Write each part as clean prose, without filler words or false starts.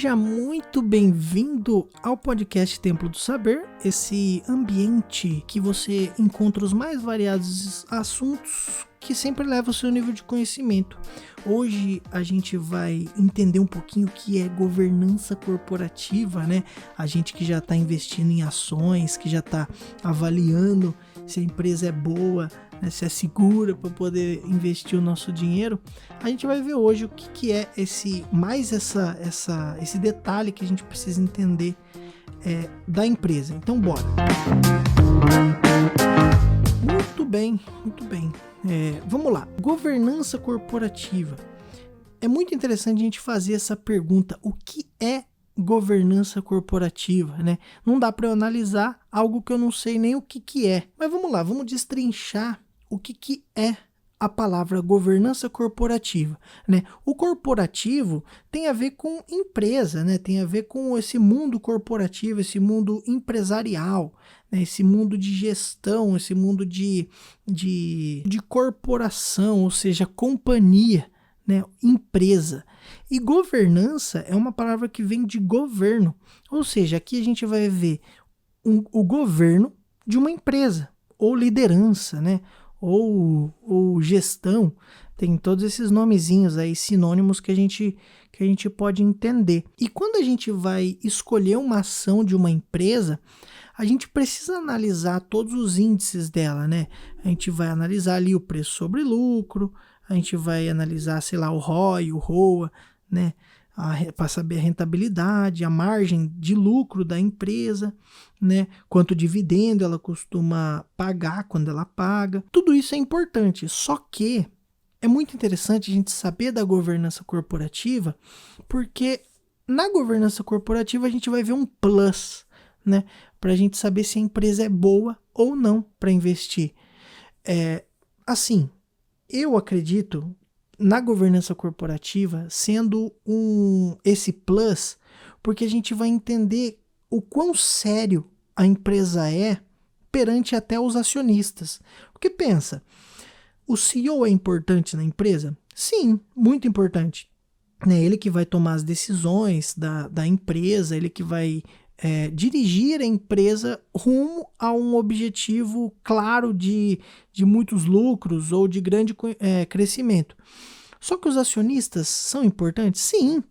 Seja muito bem-vindo ao podcast Templo do Saber, esse ambiente que você encontra os mais variados assuntos que sempre leva o seu nível de conhecimento. Hoje a gente vai entender um pouquinho o que é governança corporativa, né? A gente que já está investindo em ações, que já está avaliando se a empresa é boa, né? Se é segura para poder investir o nosso dinheiro. A gente vai ver hoje o que é esse detalhe que a gente precisa entender da empresa. Então bora! Muito bem. Vamos lá. Governança corporativa. É muito interessante a gente fazer essa pergunta. O que é governança corporativa, né? Não dá para eu analisar algo que eu não sei nem o que é. Mas vamos lá, vamos destrinchar o que é a palavra governança corporativa, né? O corporativo tem a ver com empresa, né? Tem a ver com esse mundo corporativo, esse mundo empresarial, né? Esse mundo de gestão, esse mundo de corporação, ou seja, companhia, né? Empresa. E governança é uma palavra que vem de governo, ou seja, aqui a gente vai ver o governo de uma empresa, ou liderança, né? Ou gestão, tem todos esses nomezinhos aí, sinônimos que a gente pode entender. E quando a gente vai escolher uma ação de uma empresa, a gente precisa analisar todos os índices dela, né? A gente vai analisar ali o preço sobre lucro, a gente vai analisar, sei lá, o ROI, o ROA, né? Para saber a rentabilidade, a margem de lucro da empresa, né? Quanto dividendo ela costuma pagar quando ela paga. Tudo isso é importante, só que é muito interessante a gente saber da governança corporativa, porque na governança corporativa a gente vai ver um plus, né? Para a gente saber se a empresa é boa ou não para investir. Assim, eu acredito na governança corporativa sendo esse plus, porque a gente vai entender o quão sério a empresa é perante até os acionistas. Porque pensa, o CEO é importante na empresa? Sim, muito importante. É ele que vai tomar as decisões da empresa, ele que vai dirigir a empresa rumo a um objetivo claro de muitos lucros ou de grande crescimento. Só que os acionistas são importantes? Sim,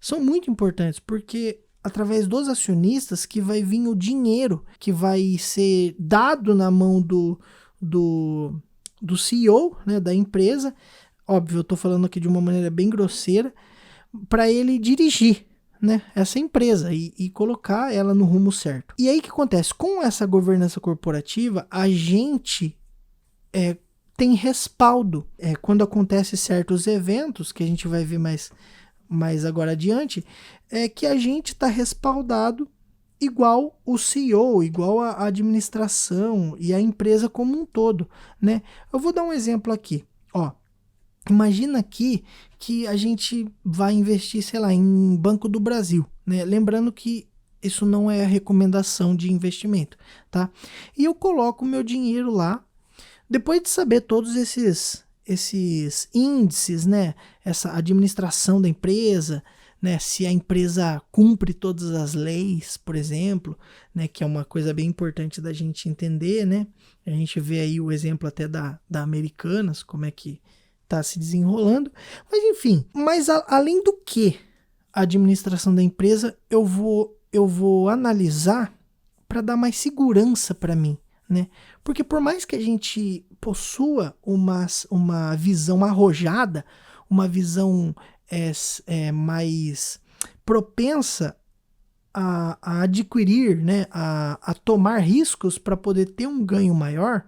são muito importantes, porque através dos acionistas que vai vir o dinheiro que vai ser dado na mão do CEO, né, da empresa. Óbvio, eu estou falando aqui de uma maneira bem grosseira, para ele dirigir, né, essa empresa e colocar ela no rumo certo. E aí o que acontece? Com essa governança corporativa, a gente tem respaldo. Quando acontecem certos eventos, que a gente vai ver mais agora adiante, é que a gente está respaldado igual o CEO, igual a administração e a empresa como um todo, né? Eu vou dar um exemplo aqui. Imagina aqui que a gente vai investir, sei lá, em Banco do Brasil, né? Lembrando que isso não é a recomendação de investimento, tá? E eu coloco o meu dinheiro lá, depois de saber todos esses índices, né? Essa administração da empresa, né? Se a empresa cumpre todas as leis, por exemplo, né? Que é uma coisa bem importante da gente entender, né? A gente vê aí o exemplo até da Americanas, como é que está se desenrolando, mas enfim, além do que a administração da empresa, eu vou analisar para dar mais segurança para mim, né? Porque por mais que a gente possua uma visão arrojada, uma visão mais propensa a adquirir, né? A tomar riscos para poder ter um ganho maior,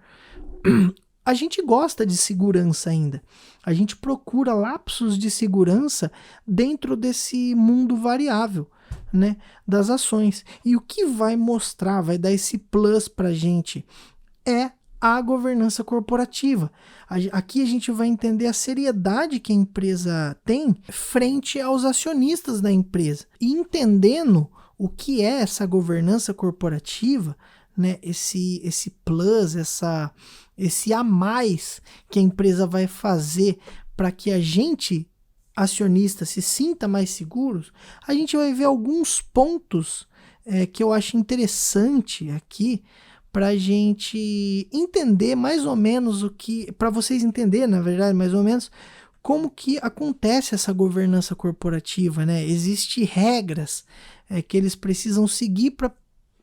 a gente gosta de segurança ainda. A gente procura lapsos de segurança dentro desse mundo variável, né, das ações. E o que vai mostrar, vai dar esse plus para a gente é a governança corporativa. Aqui a gente vai entender a seriedade que a empresa tem frente aos acionistas da empresa. E entendendo o que é essa governança corporativa, né, esse plus, esse a mais que a empresa vai fazer para que a gente acionista se sinta mais seguro, a gente vai ver alguns pontos que eu acho interessante aqui para a gente entender mais ou menos para vocês entenderem, na verdade, mais ou menos, como que acontece essa governança corporativa, né? Existem regras que eles precisam seguir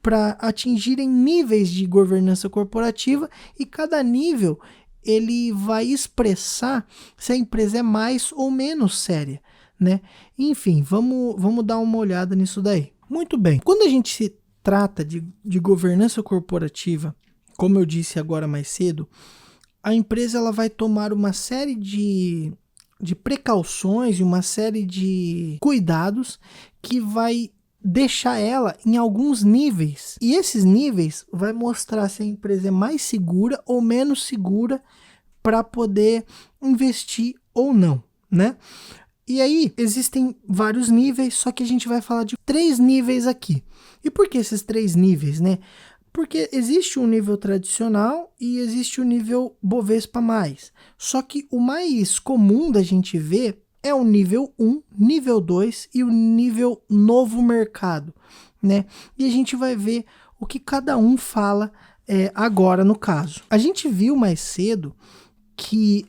para atingirem níveis de governança corporativa, e cada nível ele vai expressar se a empresa é mais ou menos séria, né? Enfim, vamos dar uma olhada nisso daí. Muito bem, quando a gente se trata de governança corporativa, como eu disse agora mais cedo, a empresa ela vai tomar uma série de precauções e uma série de cuidados que vai deixar ela em alguns níveis. E esses níveis vai mostrar se a empresa é mais segura ou menos segura para poder investir ou não, né? E aí existem vários níveis, só que a gente vai falar de 3 níveis aqui. E por que esses 3 níveis, né? Porque existe um nível tradicional e existe o nível Bovespa+. Só que o mais comum da gente ver é o nível 1, nível 2 e o nível novo mercado, né? E a gente vai ver o que cada um fala agora no caso. A gente viu mais cedo que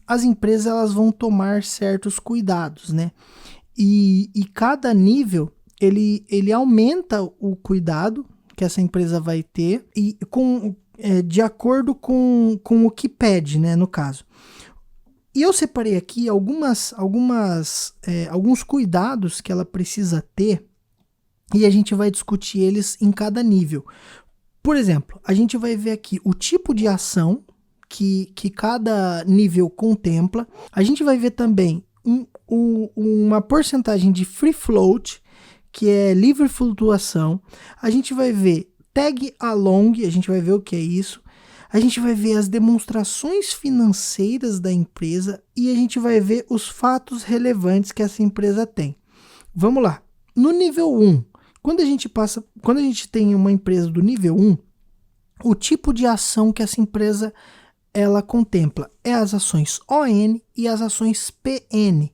as empresas elas vão tomar certos cuidados, né? E cada nível ele aumenta o cuidado que essa empresa vai ter e de acordo com o que pede, né, no caso. E eu separei aqui alguns cuidados que ela precisa ter e a gente vai discutir eles em cada nível. Por exemplo, a gente vai ver aqui o tipo de ação que cada nível contempla. A gente vai ver também uma porcentagem de free float, que é livre flutuação. A gente vai ver tag along, a gente vai ver o que é isso. A gente vai ver as demonstrações financeiras da empresa e a gente vai ver os fatos relevantes que essa empresa tem. Vamos lá. No nível 1, quando a gente tem uma empresa do nível 1, o tipo de ação que essa empresa ela contempla é as ações ON e as ações PN.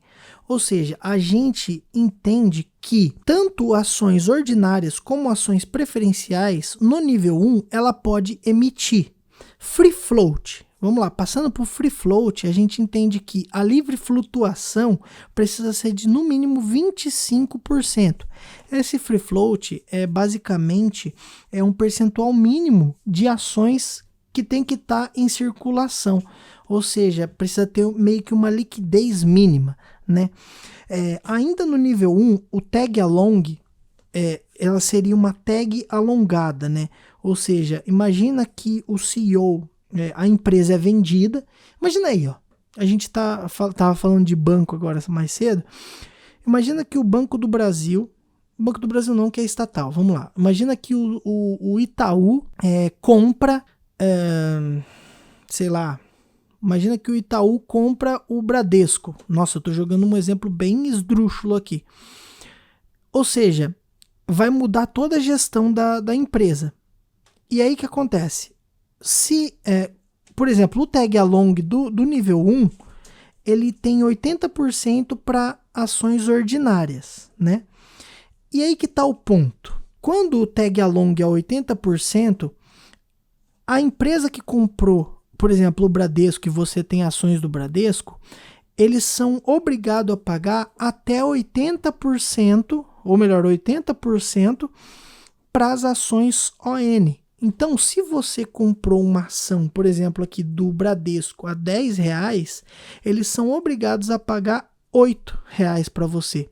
Ou seja, a gente entende que tanto ações ordinárias como ações preferenciais, no nível 1, ela pode emitir. Free float. Vamos lá, passando por free float, a gente entende que a livre flutuação precisa ser de no mínimo 25%. Esse free float basicamente um percentual mínimo de ações que tem que estar em circulação, ou seja, precisa ter meio que uma liquidez mínima, né? Ainda no nível 1, o tag along, ela seria uma tag alongada, né? Ou seja, imagina que o CEO, a empresa é vendida, imagina aí, ó, a gente tava falando de banco agora mais cedo, imagina que o Banco do Brasil não, que é estatal, vamos lá, imagina que o Itaú compra, sei lá, imagina que o Itaú compra o Bradesco. Nossa, eu tô jogando um exemplo bem esdrúxulo aqui. Ou seja, vai mudar toda a gestão da empresa. E aí o que acontece? Se, por exemplo, o tag along do nível 1, ele tem 80% para ações ordinárias, né? E aí que tá o ponto. Quando o tag along é 80%, a empresa que comprou, por exemplo, o Bradesco, que você tem ações do Bradesco, eles são obrigados a pagar até 80%, ou melhor, 80% para as ações ON. Então, se você comprou uma ação, por exemplo, aqui do Bradesco a R$10, eles são obrigados a pagar R$8 para você.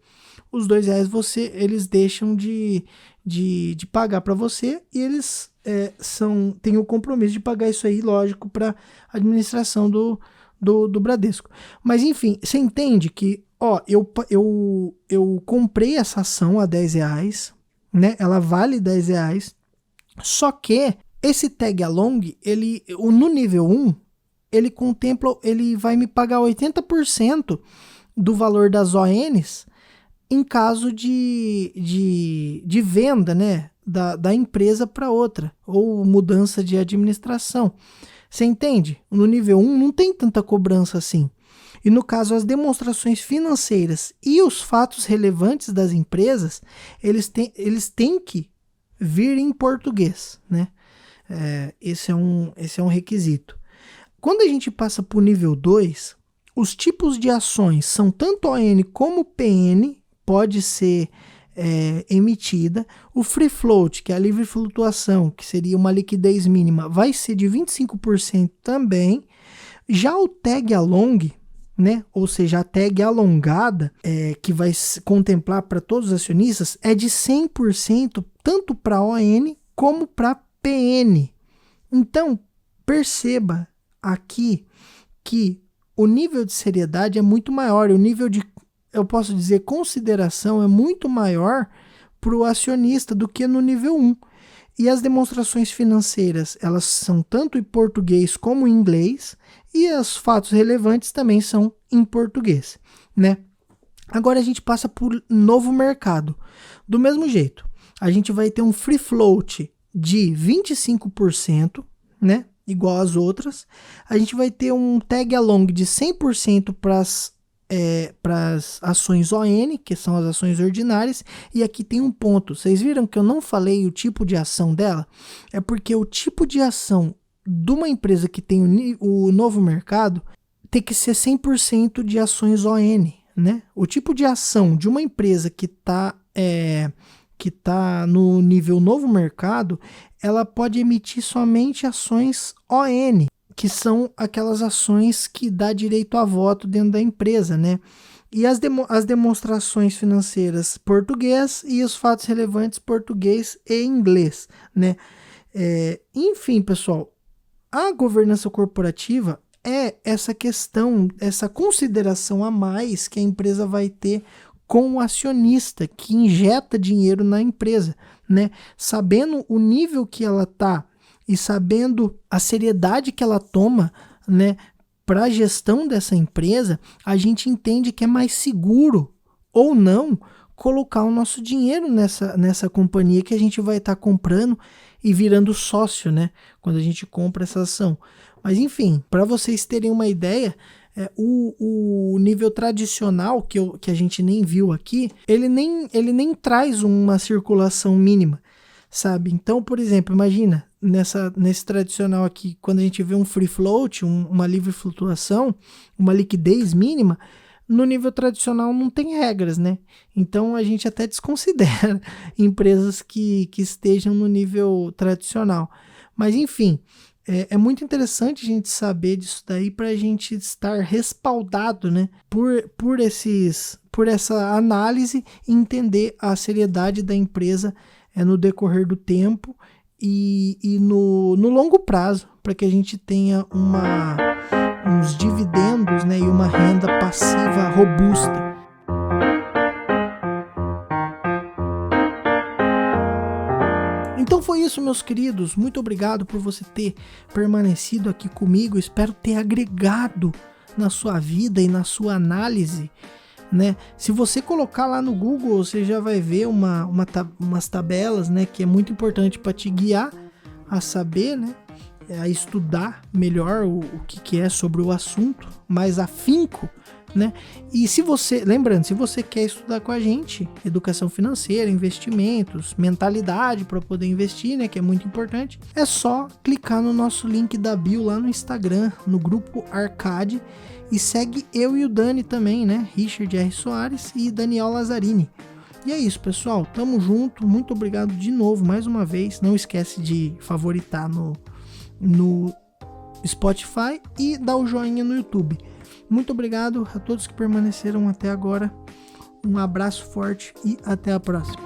Os R$2 eles deixam de pagar para você e eles têm o compromisso de pagar isso aí, lógico, para a administração do Bradesco. Mas enfim, você entende que eu comprei essa ação a R$10, né? Ela vale R$10, só que esse tag along, no nível 1, ele vai me pagar 80% do valor das ONs em caso de venda, né, da empresa para outra, ou mudança de administração. Você entende? No nível 1 não tem tanta cobrança assim. E no caso, as demonstrações financeiras e os fatos relevantes das empresas, eles têm que vir em português, né? Esse é um requisito. Quando a gente passa para o nível 2, os tipos de ações são tanto ON como PN, pode ser emitida. O free float, que é a livre flutuação, que seria uma liquidez mínima, vai ser de 25% também. Já o tag along, né, ou seja, a tag alongada, que vai contemplar para todos os acionistas, é de 100% tanto para ON como para PN. Então, perceba aqui que o nível de seriedade é muito maior, o nível de, eu posso dizer, consideração é muito maior para o acionista do que no nível 1. E as demonstrações financeiras, elas são tanto em português como em inglês, e os fatos relevantes também são em português, né? Agora a gente passa por novo mercado. Do mesmo jeito, a gente vai ter um free float de 25%, né? Igual às outras. A gente vai ter um tag along de 100% para as ações ON, que são as ações ordinárias, e aqui tem um ponto. Vocês viram que eu não falei o tipo de ação dela? É porque o tipo de ação de uma empresa que tem o novo mercado tem que ser 100% de ações ON, né? O tipo de ação de uma empresa que está no nível novo mercado, ela pode emitir somente ações ON, que são aquelas ações que dá direito a voto dentro da empresa, né? E as demonstrações financeiras português e os fatos relevantes português e inglês, né? Enfim, pessoal, a governança corporativa é essa questão, essa consideração a mais que a empresa vai ter com o acionista que injeta dinheiro na empresa, né? Sabendo o nível que ela está e sabendo a seriedade que ela toma, né, para a gestão dessa empresa, a gente entende que é mais seguro ou não colocar o nosso dinheiro nessa companhia que a gente vai estar comprando e virando sócio, né, quando a gente compra essa ação. Mas enfim, para vocês terem uma ideia, o nível tradicional, que a gente nem viu aqui, ele nem traz uma circulação mínima, sabe? Então, por exemplo, imagina, nesse tradicional aqui, quando a gente vê um free float, uma livre flutuação, uma liquidez mínima, no nível tradicional não tem regras, né? Então, a gente até desconsidera empresas que estejam no nível tradicional. Mas, enfim, é muito interessante a gente saber disso daí para a gente estar respaldado, né, por essa análise e entender a seriedade da empresa no decorrer do tempo e no longo prazo, para que a gente tenha uns dividendos, né, e uma renda passiva robusta. Então foi isso, meus queridos. Muito obrigado por você ter permanecido aqui comigo. Espero ter agregado na sua vida e na sua análise, né? Se você colocar lá no Google, você já vai ver umas tabelas, né, que é muito importante para te guiar a saber, né, a estudar melhor o que é sobre o assunto, mais afinco, né? E se você quer estudar com a gente, educação financeira, investimentos, mentalidade para poder investir, né, que é muito importante, é só clicar no nosso link da bio lá no Instagram, no grupo Arcade, e segue eu e o Dani também, né, Richard R. Soares e Daniel Lazzarini. E é isso, pessoal, tamo junto, muito obrigado de novo, mais uma vez, não esquece de favoritar no Spotify e dar o joinha no YouTube. Muito obrigado a todos que permaneceram até agora. Um abraço forte e até a próxima.